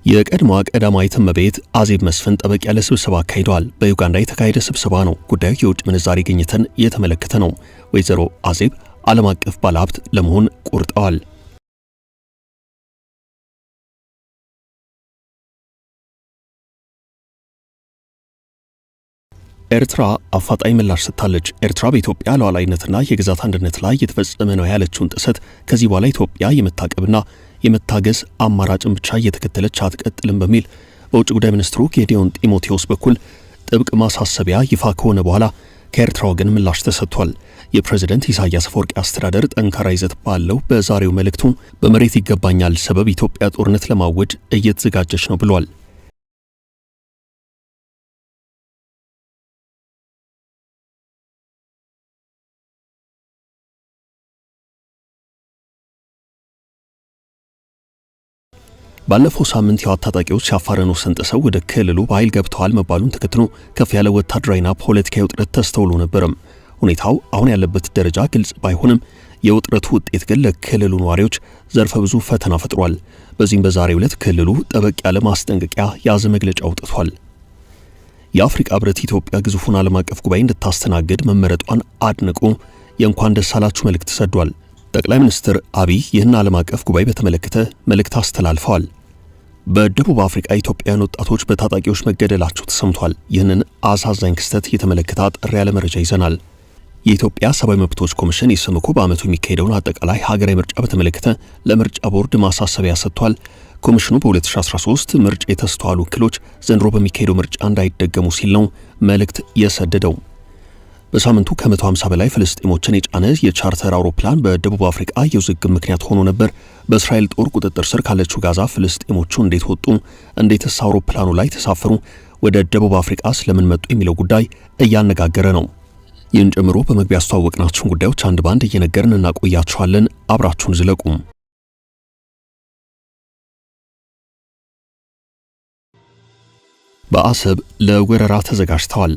የቀድሞዋ ቀዳማዊት እመቤት አዜብ መስፍን ጠበቅ ያለ ስብሰባ አካሂደዋል። በዩጋንዳ የተካሄደ ስብሰባ ነው። ጉዳዩ የውጭ ምንዛሪ ግኝትን የተመለከተ ነው። ወይዘሮ አዜብ ዓለም አቀፍ ባለሀብት ለመሆን ቆርጠዋል። ኤርትራ አፋጣኝ ምላሽ ሰጥታለች። ኤርትራ በኢትዮጵያ ሉዓላዊነትና የግዛት አንድነት ላይ የተፈጸመ ነው ያለችውን ጥሰት ከዚህ በኋላ ኢትዮጵያ የመታቀብና የመታገስ አማራጭን ብቻ እየተከተለች አትቀጥልም በሚል በውጭ ጉዳይ ሚኒስትሩ ጌዲዮን ጢሞቴዎስ በኩል ጥብቅ ማሳሰቢያ ይፋ ከሆነ በኋላ ከኤርትራ ወገን ምላሽ ተሰጥቷል። የፕሬዝዳንት ኢሳያስ አፈወርቂ አስተዳደር ጠንካራ ይዘት ባለው በዛሬው መልእክቱ በመሬት ይገባኛል ሰበብ ኢትዮጵያ ጦርነት ለማወጅ እየተዘጋጀች ነው ብሏል። ባለፈው ሳምንት የህወሓት ታጣቂዎች የአፋርን ወሰን ጥሰው ወደ ክልሉ በኃይል ገብተዋል መባሉን ተከትሎ ከፍ ያለ ወታደራዊና ፖለቲካዊ ውጥረት ተስተውሎ ነበርም። ሁኔታው አሁን ያለበት ደረጃ ግልጽ ባይሆንም የውጥረቱ ውጤት ግን ለክልሉ ነዋሪዎች ዘርፈ ብዙ ፈተና ፈጥሯል። በዚህም በዛሬው ዕለት ክልሉ ጠበቅ ያለ ማስጠንቀቂያ የያዘ መግለጫ አውጥቷል። የአፍሪካ ህብረት ኢትዮጵያ ግዙፉን ዓለም አቀፍ ጉባኤ እንድታስተናግድ መመረጧን አድንቆ የእንኳን ደስ አላችሁ መልእክት ሰዷል። ጠቅላይ ሚኒስትር አብይ ይህን ዓለም አቀፍ ጉባኤ በተመለከተ መልእክት አስተላልፈዋል። በደቡብ አፍሪካ ኢትዮጵያውያን ወጣቶች በታጣቂዎች መገደላቸው ተሰምቷል። ይህንን አሳዛኝ ክስተት የተመለከተ አጠር ያለ መረጃ ይዘናል። የኢትዮጵያ ሰብአዊ መብቶች ኮሚሽን ኢሰመኮ በዓመቱ የሚካሄደውን አጠቃላይ ሀገራዊ ምርጫ በተመለከተ ለምርጫ ቦርድ ማሳሰቢያ ሰጥቷል። ኮሚሽኑ በ2013 ምርጫ የተስተዋሉ እክሎች ዘንድሮ በሚካሄደው ምርጫ እንዳይደገሙ ሲል ነው መልእክት የሰደደው። በሳምንቱ ከ150 በላይ ፍልስጤሞችን የጫነ የቻርተር አውሮፕላን በደቡብ አፍሪካ የውዝግብ ምክንያት ሆኖ ነበር። በእስራኤል ጦር ቁጥጥር ስር ካለችው ጋዛ ፍልስጤሞቹ እንዴት ወጡ? እንዴትስ አውሮፕላኑ ላይ ተሳፈሩ? ወደ ደቡብ አፍሪካ ስለምን መጡ? የሚለው ጉዳይ እያነጋገረ ነው። ይህን ጨምሮ በመግቢያ ያስተዋወቅናችሁን ጉዳዮች አንድ ባንድ እየነገርን እናቆያችኋለን። አብራችሁን ዝለቁ። በአሰብ ለወረራ ተዘጋጅተዋል።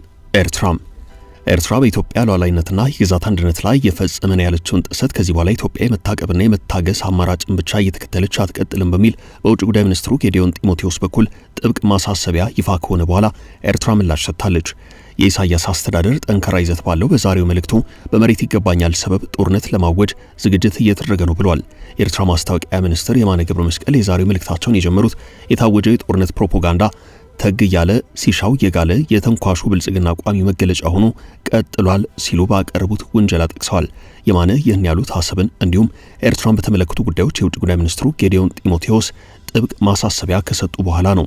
ኤርትራ በኢትዮጵያ ሉዓላዊነትና የግዛት አንድነት ላይ የፈጸመ ነው ያለችውን ጥሰት ከዚህ በኋላ ኢትዮጵያ የመታቀብና የመታገስ አማራጭን ብቻ እየተከተለች አትቀጥልም በሚል በውጭ ጉዳይ ሚኒስትሩ ጌዲዮን ጢሞቴዎስ በኩል ጥብቅ ማሳሰቢያ ይፋ ከሆነ በኋላ ኤርትራ ምላሽ ሰጥታለች። የኢሳያስ አስተዳደር ጠንካራ ይዘት ባለው በዛሬው መልእክቱ በመሬት ይገባኛል ሰበብ ጦርነት ለማወጅ ዝግጅት እየተደረገ ነው ብሏል። የኤርትራ ማስታወቂያ ሚኒስትር የማነ ገብረ መስቀል የዛሬው መልእክታቸውን የጀመሩት የታወጀው የጦርነት ፕሮፓጋንዳ ተግ ያለ ሲሻው የጋለ የተንኳሹ ብልጽግና ቋሚ መገለጫ ሆኖ ቀጥሏል ሲሉ ባቀረቡት ውንጀላ ጠቅሰዋል። የማነ ይህን ያሉት አሰብን እንዲሁም ኤርትራን በተመለከቱ ጉዳዮች የውጭ ጉዳይ ሚኒስትሩ ጌዲዮን ጢሞቴዎስ ጥብቅ ማሳሰቢያ ከሰጡ በኋላ ነው።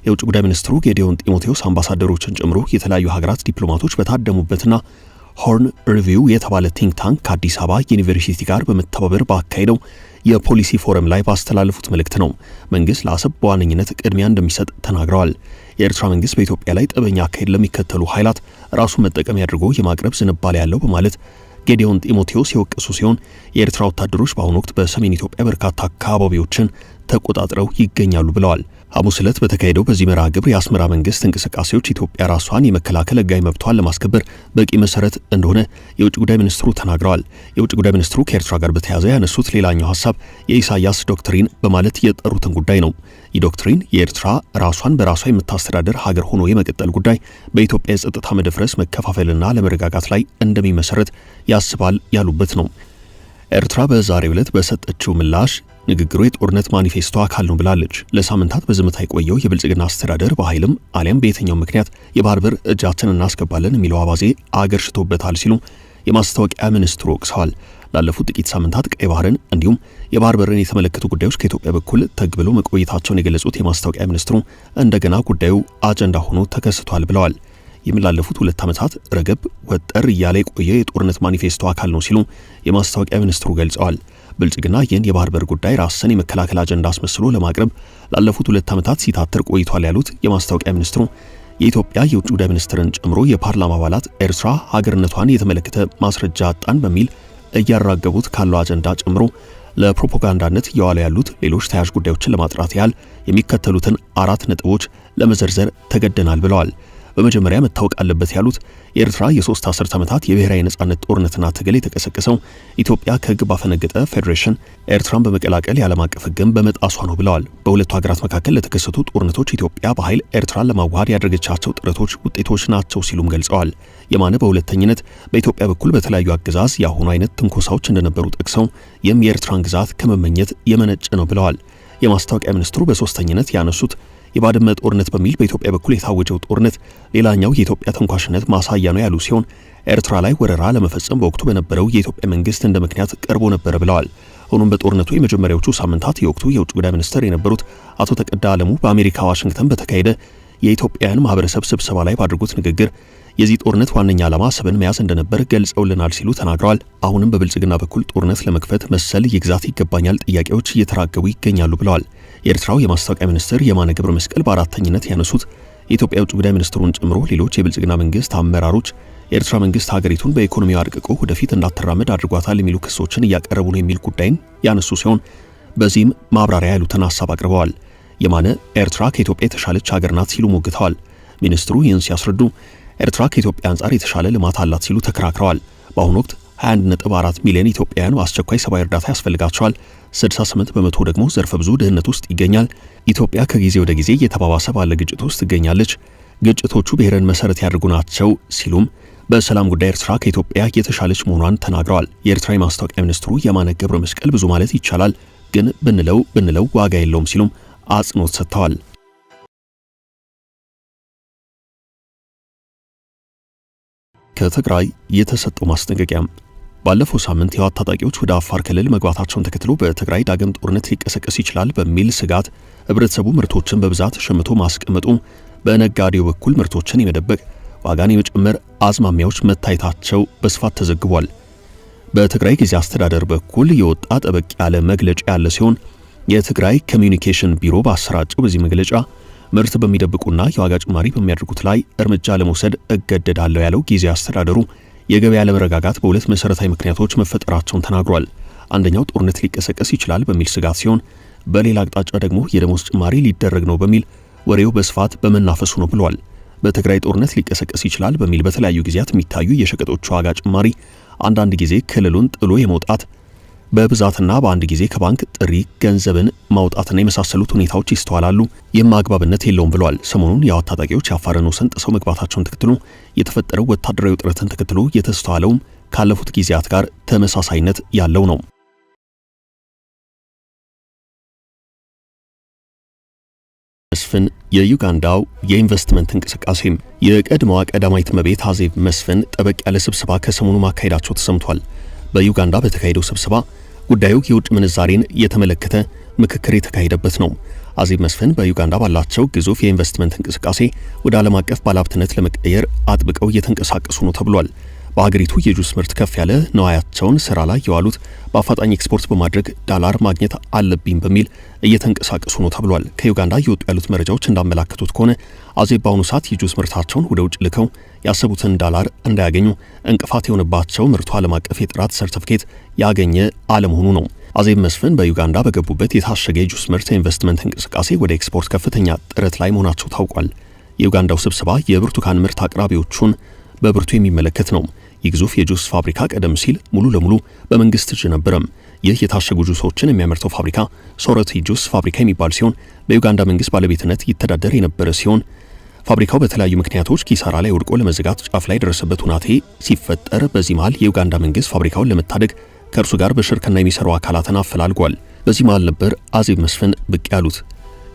የውጭ ጉዳይ ሚኒስትሩ ጌዲዮን ጢሞቴዎስ አምባሳደሮችን ጨምሮ የተለያዩ ሀገራት ዲፕሎማቶች በታደሙበትና ሆርን ሪቪው የተባለ ቲንክ ታንክ ከአዲስ አበባ ዩኒቨርሲቲ ጋር በመተባበር ባካሄደው የፖሊሲ ፎረም ላይ ባስተላለፉት መልእክት ነው መንግስት ለአሰብ በዋነኝነት ቅድሚያ እንደሚሰጥ ተናግረዋል። የኤርትራ መንግስት በኢትዮጵያ ላይ ጠበኛ አካሄድ ለሚከተሉ ኃይላት ራሱን መጠቀሚያ አድርጎ የማቅረብ ዝንባሌ ያለው በማለት ጌዲዮን ጢሞቴዎስ የወቀሱ ሲሆን የኤርትራ ወታደሮች በአሁኑ ወቅት በሰሜን ኢትዮጵያ በርካታ አካባቢዎችን ተቆጣጥረው ይገኛሉ ብለዋል። ሐሙስ ዕለት በተካሄደው በዚህ መርሃ ግብር የአስመራ መንግስት እንቅስቃሴዎች ኢትዮጵያ ራሷን የመከላከል ሕጋዊ መብቷን ለማስከበር በቂ መሰረት እንደሆነ የውጭ ጉዳይ ሚኒስትሩ ተናግረዋል። የውጭ ጉዳይ ሚኒስትሩ ከኤርትራ ጋር በተያያዘ ያነሱት ሌላኛው ሐሳብ የኢሳያስ ዶክትሪን በማለት የጠሩትን ጉዳይ ነው። ይህ ዶክትሪን የኤርትራ ራሷን በራሷ የምታስተዳደር ሀገር ሆኖ የመቀጠል ጉዳይ በኢትዮጵያ የጸጥታ መደፍረስ መከፋፈልና ለመረጋጋት ላይ እንደሚመሰረት ያስባል ያሉበት ነው። ኤርትራ በዛሬው ዕለት በሰጠችው ምላሽ ንግግሩ የጦርነት ማኒፌስቶ አካል ነው ብላለች። ለሳምንታት በዝምታ የቆየው የብልጽግና አስተዳደር በኃይልም አሊያም በየትኛው ምክንያት የባህር በር እጃችን እናስገባለን የሚለው አባዜ አገር ሽቶበታል ሲሉ የማስታወቂያ ሚኒስትሩ ወቅሰዋል። ላለፉት ጥቂት ሳምንታት ቀይ ባህርን እንዲሁም የባህር በርን የተመለከቱ ጉዳዮች ከኢትዮጵያ በኩል ተግብሎ መቆየታቸውን የገለጹት የማስታወቂያ ሚኒስትሩ እንደገና ጉዳዩ አጀንዳ ሆኖ ተከስቷል ብለዋል። የሚላለፉት 2 ዓመታት ረገብ ወጠር እያለ የቆየ የጦርነት ማኒፌስቶ አካል ነው ሲሉ የማስታወቂያ ሚኒስትሩ ገልጸዋል። ብልጽግና ይህን የባህር በር ጉዳይ ራስን የመከላከል አጀንዳ አስመስሎ ለማቅረብ ላለፉት 2 ዓመታት ሲታተር ቆይቷል ያሉት የማስታወቂያ ሚኒስትሩ የኢትዮጵያ የውጭ ጉዳይ ሚኒስትርን ጨምሮ የፓርላማ አባላት ኤርትራ ሀገርነቷን የተመለከተ ማስረጃ አጣን በሚል እያራገቡት ካለው አጀንዳ ጨምሮ ለፕሮፓጋንዳነት እየዋሉ ያሉት ሌሎች ተያያዥ ጉዳዮችን ለማጥራት ያህል የሚከተሉትን 4 ነጥቦች ለመዘርዘር ተገደናል ብለዋል። በመጀመሪያ መታወቅ አለበት ያሉት የኤርትራ የ3 አስርት ዓመታት የብሔራዊ ነጻነት ጦርነትና ትግል የተቀሰቀሰው ኢትዮጵያ ከህግ ባፈነገጠ ፌዴሬሽን ኤርትራን በመቀላቀል የዓለም አቀፍ ህግን በመጣሷ ነው ብለዋል። በሁለቱ ሀገራት መካከል ለተከሰቱ ጦርነቶች ኢትዮጵያ በኃይል ኤርትራን ለማዋሃድ ያደረገቻቸው ጥረቶች ውጤቶች ናቸው ሲሉም ገልጸዋል። የማነ በሁለተኝነት በኢትዮጵያ በኩል በተለያዩ አገዛዝ የአሁኑ አይነት ትንኮሳዎች እንደነበሩ ጠቅሰው ይህም የኤርትራን ግዛት ከመመኘት የመነጨ ነው ብለዋል። የማስታወቂያ ሚኒስትሩ በሶስተኝነት ያነሱት የባድመ ጦርነት በሚል በኢትዮጵያ በኩል የታወጀው ጦርነት ሌላኛው የኢትዮጵያ ተንኳሽነት ማሳያ ነው ያሉ ሲሆን ኤርትራ ላይ ወረራ ለመፈጸም በወቅቱ በነበረው የኢትዮጵያ መንግስት እንደ ምክንያት ቀርቦ ነበር ብለዋል። ሆኖም በጦርነቱ የመጀመሪያዎቹ ሳምንታት የወቅቱ የውጭ ጉዳይ ሚኒስትር የነበሩት አቶ ተቀዳ አለሙ በአሜሪካ ዋሽንግተን በተካሄደ የኢትዮጵያውያን ማህበረሰብ ስብሰባ ላይ ባደረጉት ንግግር የዚህ ጦርነት ዋነኛ ዓላማ አሰብን መያዝ እንደነበር ገልጸውልናል ሲሉ ተናግረዋል። አሁንም በብልጽግና በኩል ጦርነት ለመክፈት መሰል የግዛት ይገባኛል ጥያቄዎች እየተራገቡ ይገኛሉ ብለዋል። የኤርትራው የማስታወቂያ ሚኒስትር የማነ ገብረ መስቀል በአራተኝነት ያነሱት የኢትዮጵያ የውጭ ጉዳይ ሚኒስትሩን ጨምሮ ሌሎች የብልጽግና መንግስት አመራሮች የኤርትራ መንግስት ሀገሪቱን በኢኮኖሚው አድቅቆ ወደፊት እንዳትራመድ አድርጓታል የሚሉ ክሶችን እያቀረቡ ነው የሚል ጉዳይን ያነሱ ሲሆን በዚህም ማብራሪያ ያሉትን ሀሳብ አቅርበዋል። የማነ ኤርትራ ከኢትዮጵያ የተሻለች ሀገር ናት ሲሉ ሞግተዋል። ሚኒስትሩ ይህን ሲያስረዱ ኤርትራ ከኢትዮጵያ አንጻር የተሻለ ልማት አላት ሲሉ ተከራክረዋል። በአሁኑ ወቅት 21.4 ሚሊዮን ኢትዮጵያውያን አስቸኳይ ሰብአዊ እርዳታ ያስፈልጋቸዋል። 68 በመቶ ደግሞ ዘርፈ ብዙ ድህነት ውስጥ ይገኛል። ኢትዮጵያ ከጊዜ ወደ ጊዜ እየተባባሰ ባለ ግጭት ውስጥ ትገኛለች። ግጭቶቹ ብሔርን መሰረት ያደርጉ ናቸው ሲሉም በሰላም ጉዳይ ኤርትራ ከኢትዮጵያ የተሻለች መሆኗን ተናግረዋል። የኤርትራ የማስታወቂያ ሚኒስትሩ የማነ ገብረ መስቀል ብዙ ማለት ይቻላል፣ ግን ብንለው ዋጋ የለውም ሲሉም አጽንኦት ሰጥተዋል። ከትግራይ የተሰጠው ማስጠንቀቂያ ባለፈው ሳምንት የህወሓት ታጣቂዎች ወደ አፋር ክልል መግባታቸውን ተከትሎ በትግራይ ዳግም ጦርነት ሊቀሰቀስ ይችላል በሚል ስጋት ህብረተሰቡ ምርቶችን በብዛት ሸምቶ ማስቀመጡ፣ በነጋዴው በኩል ምርቶችን የመደበቅ ዋጋን የመጨመር አዝማሚያዎች መታየታቸው በስፋት ተዘግቧል። በትግራይ ጊዜ አስተዳደር በኩል የወጣ ጠበቅ ያለ መግለጫ ያለ ሲሆን የትግራይ ኮሚዩኒኬሽን ቢሮ ባሰራጨው በዚህ መግለጫ ምርት በሚደብቁና የዋጋ ጭማሪ በሚያደርጉት ላይ እርምጃ ለመውሰድ እገደዳለሁ ያለው ጊዜ አስተዳደሩ የገበያ ለመረጋጋት በሁለት መሰረታዊ ምክንያቶች መፈጠራቸውን ተናግሯል። አንደኛው ጦርነት ሊቀሰቀስ ይችላል በሚል ስጋት ሲሆን በሌላ አቅጣጫ ደግሞ የደሞዝ ጭማሪ ሊደረግ ነው በሚል ወሬው በስፋት በመናፈሱ ነው ብሏል። በትግራይ ጦርነት ሊቀሰቀስ ይችላል በሚል በተለያዩ ጊዜያት የሚታዩ የሸቀጦች ዋጋ ጭማሪ አንዳንድ ጊዜ ክልሉን ጥሎ የመውጣት በብዛትና በአንድ ጊዜ ከባንክ ጥሪ ገንዘብን ማውጣትና የመሳሰሉት ሁኔታዎች ይስተዋላሉ። ይህም አግባብነት የለውም ብለዋል። ሰሞኑን የህወሓት ታጣቂዎች የአፋርን ወሰን ጥሰው መግባታቸውን ተከትሎ የተፈጠረው ወታደራዊ ውጥረትን ተከትሎ የተስተዋለውም ካለፉት ጊዜያት ጋር ተመሳሳይነት ያለው ነው። መስፍን የዩጋንዳው የኢንቨስትመንት እንቅስቃሴም የቀድሞዋ ቀዳማዊት እመቤት አዜብ መስፍን ጠበቅ ያለ ስብሰባ ከሰሞኑ ማካሄዳቸው ተሰምቷል። በዩጋንዳ በተካሄደው ስብሰባ ጉዳዩ የውጭ ምንዛሬን የተመለከተ ምክክር የተካሄደበት ነው። አዜብ መስፍን በዩጋንዳ ባላቸው ግዙፍ የኢንቨስትመንት እንቅስቃሴ ወደ ዓለም አቀፍ ባለሀብትነት ለመቀየር አጥብቀው እየተንቀሳቀሱ ነው ተብሏል። በሀገሪቱ የጁስ ምርት ከፍ ያለ ነዋያቸውን ስራ ላይ የዋሉት በአፋጣኝ ኤክስፖርት በማድረግ ዳላር ማግኘት አለብኝ በሚል እየተንቀሳቀሱ ነው ተብሏል። ከዩጋንዳ እየወጡ ያሉት መረጃዎች እንዳመላከቱት ከሆነ አዜብ በአሁኑ ሰዓት የጁስ ምርታቸውን ወደ ውጭ ልከው ያሰቡትን ዳላር እንዳያገኙ እንቅፋት የሆነባቸው ምርቱ ዓለም አቀፍ የጥራት ሰርቲፊኬት ያገኘ አለመሆኑ ነው። አዜብ መስፍን በዩጋንዳ በገቡበት የታሸገ የጁስ ምርት ኢንቨስትመንት እንቅስቃሴ ወደ ኤክስፖርት ከፍተኛ ጥረት ላይ መሆናቸው ታውቋል። የዩጋንዳው ስብሰባ የብርቱካን ምርት አቅራቢዎቹን በብርቱ የሚመለከት ነው። የግዙፍ የጁስ ፋብሪካ ቀደም ሲል ሙሉ ለሙሉ በመንግስት እጅ ነበረም። ይህ የታሸጉ ጁሶችን የሚያመርተው ፋብሪካ ሶረቲ ጁስ ፋብሪካ የሚባል ሲሆን በዩጋንዳ መንግስት ባለቤትነት ይተዳደር የነበረ ሲሆን ፋብሪካው በተለያዩ ምክንያቶች ኪሳራ ላይ ወድቆ ለመዘጋት ጫፍ ላይ ደረሰበት ሁናቴ ሲፈጠር በዚህ መሃል የዩጋንዳ መንግስት ፋብሪካውን ለመታደግ ከእርሱ ጋር በሽርክና የሚሰሩ አካላትን አፈላልጓል። በዚህ መሃል ነበር አዜብ መስፍን ብቅ ያሉት።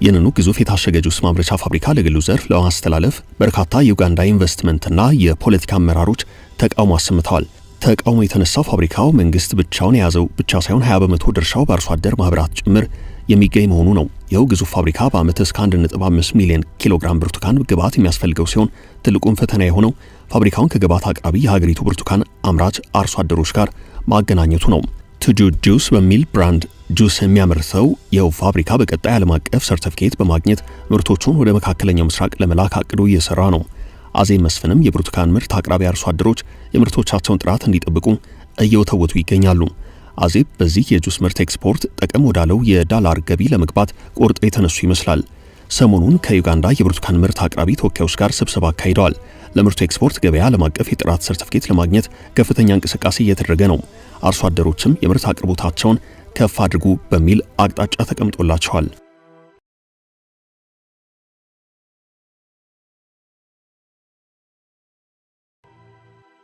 ይህንኑ ግዙፍ የታሸገ ጁስ ማምረቻ ፋብሪካ ለግሉ ዘርፍ ለማስተላለፍ በርካታ የዩጋንዳ ኢንቨስትመንትና የፖለቲካ አመራሮች ተቃውሞ አሰምተዋል። ተቃውሞ የተነሳው ፋብሪካው መንግስት ብቻውን የያዘው ብቻ ሳይሆን 20 በመቶ ድርሻው በአርሶ አደር ማህበራት ጭምር የሚገኝ መሆኑ ነው። ይኸው ግዙፍ ፋብሪካ በዓመት እስከ 1.5 ሚሊዮን ኪሎግራም ብርቱካን ግብዓት የሚያስፈልገው ሲሆን ትልቁን ፈተና የሆነው ፋብሪካውን ከግብዓት አቅራቢ የሀገሪቱ ብርቱካን አምራች አርሶ አደሮች ጋር ማገናኘቱ ነው። ቱጁ ጁስ በሚል ብራንድ ጁስ የሚያመርተው ይኸው ፋብሪካ በቀጣይ ዓለም አቀፍ ሰርቲፊኬት በማግኘት ምርቶቹን ወደ መካከለኛው ምስራቅ ለመላክ አቅዶ እየሰራ ነው። አዜብ መስፍንም የብርቱካን ምርት አቅራቢ አርሶ አደሮች የምርቶቻቸውን ጥራት እንዲጠብቁ እየወተወቱ ይገኛሉ። አዜብ በዚህ የጁስ ምርት ኤክስፖርት ጠቀም ወዳለው የዳላር ገቢ ለመግባት ቆርጦ የተነሱ ይመስላል። ሰሞኑን ከዩጋንዳ የብርቱካን ምርት አቅራቢ ተወካዮች ጋር ስብሰባ አካሂደዋል። ለምርቱ ኤክስፖርት ገበያ ዓለም አቀፍ የጥራት ሰርቲፊኬት ለማግኘት ከፍተኛ እንቅስቃሴ እየተደረገ ነው። አርሶ አደሮችም የምርት አቅርቦታቸውን ከፍ አድርጉ በሚል አቅጣጫ ተቀምጦላቸዋል።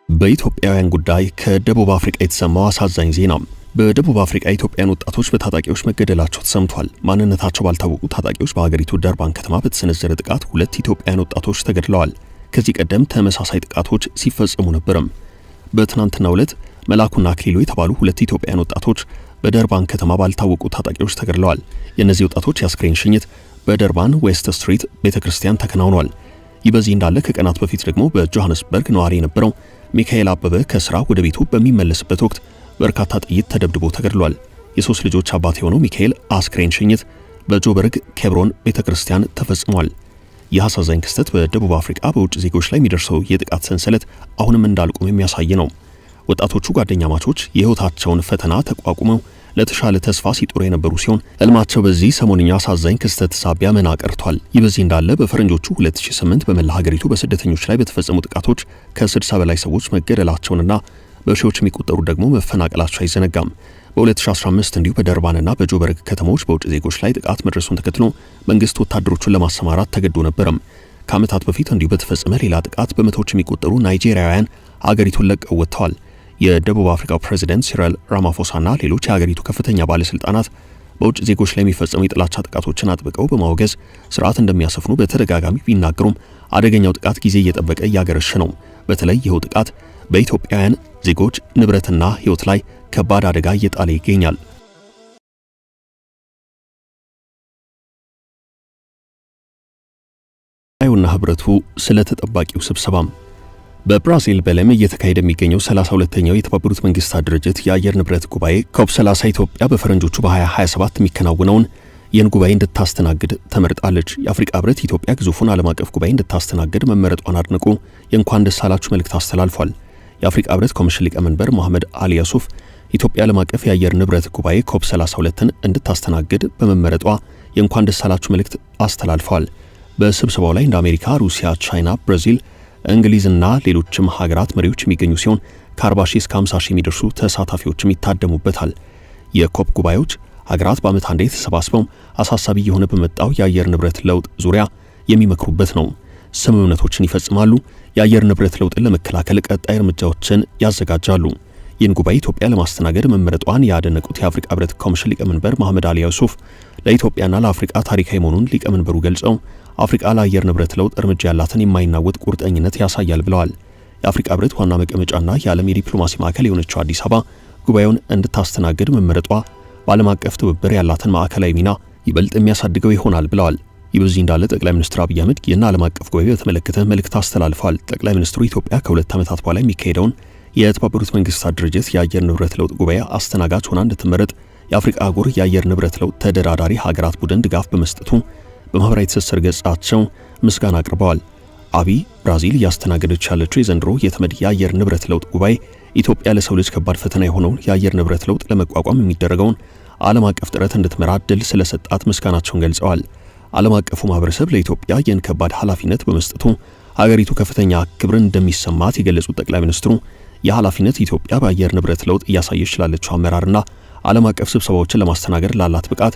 በኢትዮጵያውያን ጉዳይ ከደቡብ አፍሪካ የተሰማው አሳዛኝ ዜና። በደቡብ አፍሪካ ኢትዮጵያውያን ወጣቶች በታጣቂዎች መገደላቸው ተሰምቷል። ማንነታቸው ባልታወቁ ታጣቂዎች በሀገሪቱ ደርባን ከተማ በተሰነዘረ ጥቃት 2 ኢትዮጵያውያን ወጣቶች ተገድለዋል። ከዚህ ቀደም ተመሳሳይ ጥቃቶች ሲፈጸሙ ነበርም። በትናንትናው ዕለት መላኩና አክሊሉ የተባሉ 2 ኢትዮጵያውያን ወጣቶች በደርባን ከተማ ባልታወቁ ታጣቂዎች ተገድለዋል። የእነዚህ ወጣቶች የአስክሬን ሽኝት በደርባን ዌስት ስትሪት ቤተክርስቲያን ተከናውኗል። ይህ በዚህ እንዳለ ከቀናት በፊት ደግሞ በጆሃንስበርግ ነዋሪ የነበረው ሚካኤል አበበ ከስራ ወደ ቤቱ በሚመለስበት ወቅት በርካታ ጥይት ተደብድቦ ተገድሏል። የ3 ልጆች አባት የሆነው ሚካኤል አስክሬን ሽኝት በጆበርግ ኬብሮን ቤተክርስቲያን ተፈጽሟል። ይህ አሳዛኝ ክስተት በደቡብ አፍሪካ በውጭ ዜጎች ላይ የሚደርሰው የጥቃት ሰንሰለት አሁንም እንዳልቆም የሚያሳይ ነው። ወጣቶቹ ጓደኛ ማቾች የህይወታቸውን ፈተና ተቋቁመው ለተሻለ ተስፋ ሲጥሩ የነበሩ ሲሆን ህልማቸው በዚህ ሰሞንኛ አሳዛኝ ክስተት ሳቢያ መና ቀርቷል። ይህ በዚህ እንዳለ በፈረንጆቹ 2008 በመላ ሀገሪቱ በስደተኞች ላይ በተፈጸሙ ጥቃቶች ከ60 በላይ ሰዎች መገደላቸውንና በሺዎች የሚቆጠሩ ደግሞ መፈናቀላቸው አይዘነጋም። በ2015 እንዲሁ በደርባንና በጆበርግ ከተሞች በውጭ ዜጎች ላይ ጥቃት መድረሱን ተከትሎ መንግስት ወታደሮቹን ለማሰማራት ተገዶ ነበርም። ከዓመታት በፊት እንዲሁ በተፈጸመ ሌላ ጥቃት በመቶዎች የሚቆጠሩ ናይጄሪያውያን አገሪቱን ለቀው ወጥተዋል። የደቡብ አፍሪካው ፕሬዝዳንት ሲሪል ራማፎሳና ሌሎች የሀገሪቱ ከፍተኛ ባለስልጣናት በውጭ ዜጎች ላይ የሚፈጸሙ የጥላቻ ጥቃቶችን አጥብቀው በማውገዝ ስርዓት እንደሚያሰፍኑ በተደጋጋሚ ቢናገሩም አደገኛው ጥቃት ጊዜ እየጠበቀ እያገረሸ ነው። በተለይ ይኸው ጥቃት በኢትዮጵያውያን ዜጎች ንብረትና ህይወት ላይ ከባድ አደጋ እየጣለ ይገኛል። አይውና ህብረቱ ስለ ተጠባቂው ስብሰባም በብራዚል በለም እየተካሄደ የሚገኘው 32ኛው የተባበሩት መንግስታት ድርጅት የአየር ንብረት ጉባኤ ኮፕ 30 ኢትዮጵያ በፈረንጆቹ በ2027 የሚከናወነውን ይህን ጉባኤ እንድታስተናግድ ተመርጣለች። የአፍሪካ ህብረት ኢትዮጵያ ግዙፉን ዓለም አቀፍ ጉባኤ እንድታስተናግድ መመረጧን አድንቆ የእንኳን ደስ አላችሁ መልእክት አስተላልፏል። የአፍሪካ ህብረት ኮሚሽን ሊቀመንበር መሐመድ አሊ ዩሱፍ ኢትዮጵያ ዓለም አቀፍ የአየር ንብረት ጉባኤ ኮፕ 32ን እንድታስተናግድ በመመረጧ የእንኳን ደስ አላችሁ መልእክት አስተላልፈዋል። በስብሰባው ላይ እንደ አሜሪካ፣ ሩሲያ፣ ቻይና፣ ብራዚል፣ እንግሊዝና ሌሎችም ሀገራት መሪዎች የሚገኙ ሲሆን ከ40 ሺህ እስከ 50 ሺህ የሚደርሱ ተሳታፊዎችም ይታደሙበታል። የኮፕ ጉባኤዎች ሀገራት በዓመት አንዴ ተሰባስበው አሳሳቢ የሆነ በመጣው የአየር ንብረት ለውጥ ዙሪያ የሚመክሩበት ነው። ስምምነቶችን ይፈጽማሉ። የአየር ንብረት ለውጥን ለመከላከል ቀጣይ እርምጃዎችን ያዘጋጃሉ። ይህን ጉባኤ ኢትዮጵያ ለማስተናገድ መመረጧን ያደነቁት የአፍሪካ ህብረት ኮሚሽን ሊቀመንበር መሐመድ አሊ ዩሱፍ ለኢትዮጵያና ለአፍሪካ ታሪካዊ መሆኑን ሊቀመንበሩ ገልጸው አፍሪካ ለአየር ንብረት ለውጥ እርምጃ ያላትን የማይናወጥ ቁርጠኝነት ያሳያል ብለዋል። የአፍሪካ ህብረት ዋና መቀመጫና የዓለም የዲፕሎማሲ ማዕከል የሆነችው አዲስ አበባ ጉባኤውን እንድታስተናግድ መመረጧ በዓለም አቀፍ ትብብር ያላትን ማዕከላዊ ሚና ይበልጥ የሚያሳድገው ይሆናል ብለዋል። ይህ በዚህ እንዳለ ጠቅላይ ሚኒስትር አብይ አህመድ ይህን ዓለም አቀፍ ጉባኤ በተመለከተ መልእክት አስተላልፈዋል። ጠቅላይ ሚኒስትሩ ኢትዮጵያ ከ2 ዓመታት በኋላ የሚካሄደውን የተባበሩት መንግስታት ድርጅት የአየር ንብረት ለውጥ ጉባኤ አስተናጋጅ ሆና እንድትመረጥ የአፍሪካ አህጉር የአየር ንብረት ለውጥ ተደራዳሪ ሀገራት ቡድን ድጋፍ በመስጠቱ በማህበራዊ ትስስር ገጻቸው ምስጋና አቅርበዋል። አብይ ብራዚል እያስተናገደች ያለችው የዘንድሮ የተመድ የአየር ንብረት ለውጥ ጉባኤ ኢትዮጵያ ለሰው ልጅ ከባድ ፈተና የሆነውን የአየር ንብረት ለውጥ ለመቋቋም የሚደረገውን ዓለም አቀፍ ጥረት እንድትመራ እድል ስለሰጣት ምስጋናቸውን ገልጸዋል። ዓለም አቀፉ ማህበረሰብ ለኢትዮጵያ ይህን ከባድ ኃላፊነት በመስጠቱ ሀገሪቱ ከፍተኛ ክብርን እንደሚሰማት የገለጹት ጠቅላይ ሚኒስትሩ የኃላፊነት ኢትዮጵያ በአየር ንብረት ለውጥ እያሳየች ላለችው አመራርና ዓለም አቀፍ ስብሰባዎችን ለማስተናገድ ላላት ብቃት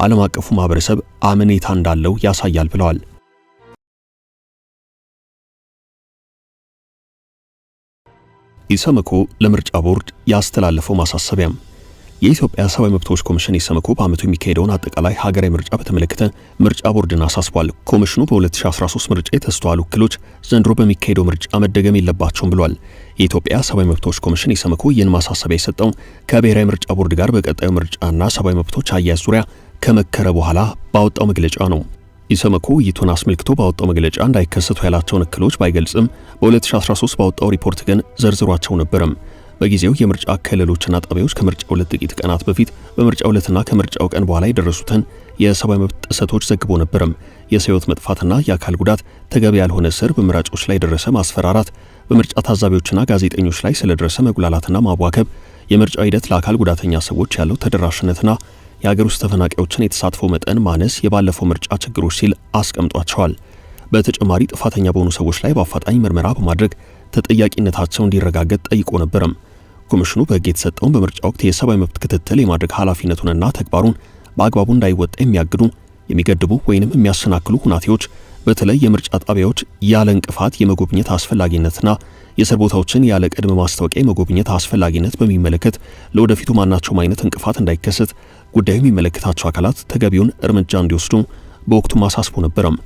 ዓለም አቀፉ ማህበረሰብ አመኔታ እንዳለው ያሳያል ብለዋል። ኢሰመኮ ለምርጫ ቦርድ ያስተላለፈው ማሳሰቢያም የኢትዮጵያ ሰብአዊ መብቶች ኮሚሽን ኢሰመኮ በዓመቱ የሚካሄደውን አጠቃላይ ሀገራዊ ምርጫ በተመለከተ ምርጫ ቦርድን አሳስቧል። ኮሚሽኑ በ2013 ምርጫ የተስተዋሉ እክሎች ዘንድሮ በሚካሄደው ምርጫ መደገም የለባቸውም ብሏል። የኢትዮጵያ ሰብአዊ መብቶች ኮሚሽን ኢሰመኮ ይህን ማሳሰቢያ የሰጠው ከብሔራዊ ምርጫ ቦርድ ጋር በቀጣዩ ምርጫና ሰብአዊ መብቶች አያያዝ ዙሪያ ከመከረ በኋላ ባወጣው መግለጫ ነው። ኢሰመኮ ውይይቱን አስመልክቶ ባወጣው መግለጫ እንዳይከሰቱ ያላቸውን እክሎች ባይገልጽም በ2013 ባወጣው ሪፖርት ግን ዘርዝሯቸው ነበርም። በጊዜው የምርጫ ክልሎችና ጣቢያዎች ከምርጫው ጥቂት ቀናት በፊት በምርጫው ዕለትና ከምርጫው ቀን በኋላ የደረሱትን የሰብአዊ መብት ጥሰቶች ዘግቦ ነበርም። የሰው ሕይወት መጥፋትና የአካል ጉዳት፣ ተገቢ ያልሆነ እስር፣ በመራጮች ላይ የደረሰ ማስፈራራት፣ በምርጫ ታዛቢዎችና ጋዜጠኞች ላይ ስለደረሰ መጉላላትና ማዋከብ፣ የምርጫው ሂደት ለአካል ጉዳተኛ ሰዎች ያለው ተደራሽነትና የሀገር ውስጥ ተፈናቃዮችን የተሳትፎ መጠን ማነስ የባለፈው ምርጫ ችግሮች ሲል አስቀምጧቸዋል። በተጨማሪ ጥፋተኛ በሆኑ ሰዎች ላይ በአፋጣኝ ምርመራ በማድረግ ተጠያቂነታቸው እንዲረጋገጥ ጠይቆ ነበርም። ኮሚሽኑ በሕግ የተሰጠውን በምርጫ ወቅት የሰብአዊ መብት ክትትል የማድረግ ኃላፊነቱንና ተግባሩን በአግባቡ እንዳይወጣ የሚያግዱ የሚገድቡ ወይንም የሚያሰናክሉ ሁናቴዎች በተለይ የምርጫ ጣቢያዎች ያለ እንቅፋት የመጎብኘት አስፈላጊነትና የእስር ቦታዎችን ያለ ቅድመ ማስታወቂያ የመጎብኘት አስፈላጊነት በሚመለከት ለወደፊቱ ማናቸውም አይነት እንቅፋት እንዳይከሰት ጉዳዩ የሚመለከታቸው አካላት ተገቢውን እርምጃ እንዲወስዱ በወቅቱ ማሳስቦ ነበረም።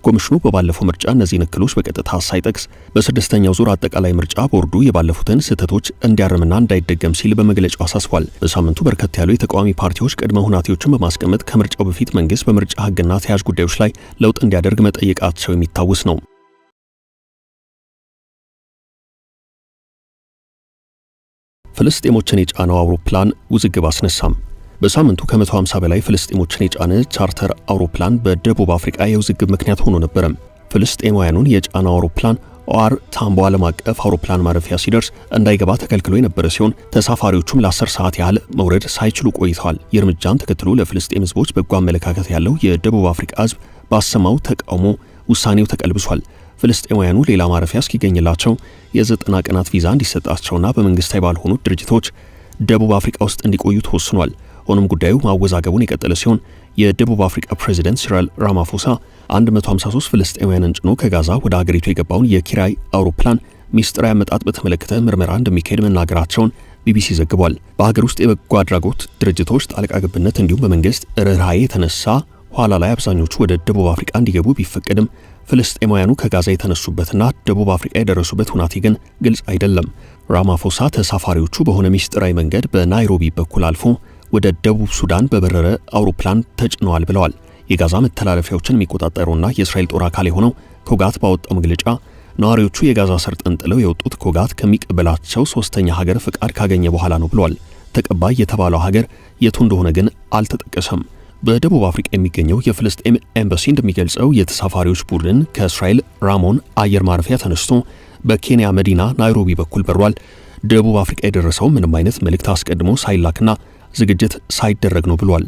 ኮሚሽኑ በባለፈው ምርጫ እነዚህን እክሎች በቀጥታ ሳይጠቅስ በስድስተኛው ዙር አጠቃላይ ምርጫ ቦርዱ የባለፉትን ስህተቶች እንዲያርምና እንዳይደገም ሲል በመግለጫው አሳስቧል። በሳምንቱ በርከት ያሉ የተቃዋሚ ፓርቲዎች ቅድመ ሁናቴዎችን በማስቀመጥ ከምርጫው በፊት መንግስት በምርጫ ህግና ተያያዥ ጉዳዮች ላይ ለውጥ እንዲያደርግ መጠየቃቸው የሚታወስ ነው። ፍልስጤሞችን የጫነው አውሮፕላን ውዝግብ አስነሳም። በሳምንቱ ከ150 በላይ ፍልስጤሞችን የጫነ ቻርተር አውሮፕላን በደቡብ አፍሪካ የውዝግብ ምክንያት ሆኖ ነበር። ፍልስጤማውያኑን የጫነው አውሮፕላን ኦአር ታምቦ ዓለም አቀፍ አውሮፕላን ማረፊያ ሲደርስ እንዳይገባ ተከልክሎ የነበረ ሲሆን ተሳፋሪዎቹም ለ10 ሰዓት ያህል መውረድ ሳይችሉ ቆይተዋል። የእርምጃን ተከትሎ ለፍልስጤም ህዝቦች በጎ አመለካከት ያለው የደቡብ አፍሪካ ህዝብ ባሰማው ተቃውሞ ውሳኔው ተቀልብሷል። ፍልስጤማውያኑ ሌላ ማረፊያ እስኪገኝላቸው የ90 ቀናት ቪዛ እንዲሰጣቸውና በመንግስታዊ ባልሆኑ ድርጅቶች ደቡብ አፍሪካ ውስጥ እንዲቆዩ ተወስኗል። ሆኖም ጉዳዩ ማወዛገቡን የቀጠለ ሲሆን የደቡብ አፍሪካ ፕሬዚደንት ሲሪል ራማፎሳ 153 ፍልስጤማውያንን ጭኖ ከጋዛ ወደ ሀገሪቱ የገባውን የኪራይ አውሮፕላን ሚስጥራዊ አመጣጥ በተመለከተ ምርመራ እንደሚካሄድ መናገራቸውን ቢቢሲ ዘግቧል። በሀገር ውስጥ የበጎ አድራጎት ድርጅቶች ጣልቃ ገብነት እንዲሁም በመንግስት ርህራሄ የተነሳ ኋላ ላይ አብዛኞቹ ወደ ደቡብ አፍሪካ እንዲገቡ ቢፈቀድም ፍልስጤማውያኑ ከጋዛ የተነሱበትና ደቡብ አፍሪካ የደረሱበት ሁናቴ ግን ግልጽ አይደለም። ራማፎሳ ተሳፋሪዎቹ በሆነ ሚስጥራዊ መንገድ በናይሮቢ በኩል አልፎ ወደ ደቡብ ሱዳን በበረረ አውሮፕላን ተጭነዋል ብለዋል። የጋዛ መተላለፊያዎችን የሚቆጣጠረውና የእስራኤል ጦር አካል የሆነው ኮጋት ባወጣው መግለጫ ነዋሪዎቹ የጋዛ ሰርጥን ጥለው የወጡት ኮጋት ከሚቀበላቸው ሶስተኛ ሀገር ፍቃድ ካገኘ በኋላ ነው ብሏል። ተቀባይ የተባለው ሀገር የቱ እንደሆነ ግን አልተጠቀሰም። በደቡብ አፍሪካ የሚገኘው የፍልስጤም ኤምባሲ እንደሚገልጸው የተሳፋሪዎች ቡድን ከእስራኤል ራሞን አየር ማረፊያ ተነስቶ በኬንያ መዲና ናይሮቢ በኩል በሯል። ደቡብ አፍሪካ የደረሰው ምንም አይነት መልእክት አስቀድሞ ሳይላክና ዝግጅት ሳይደረግ ነው ብሏል።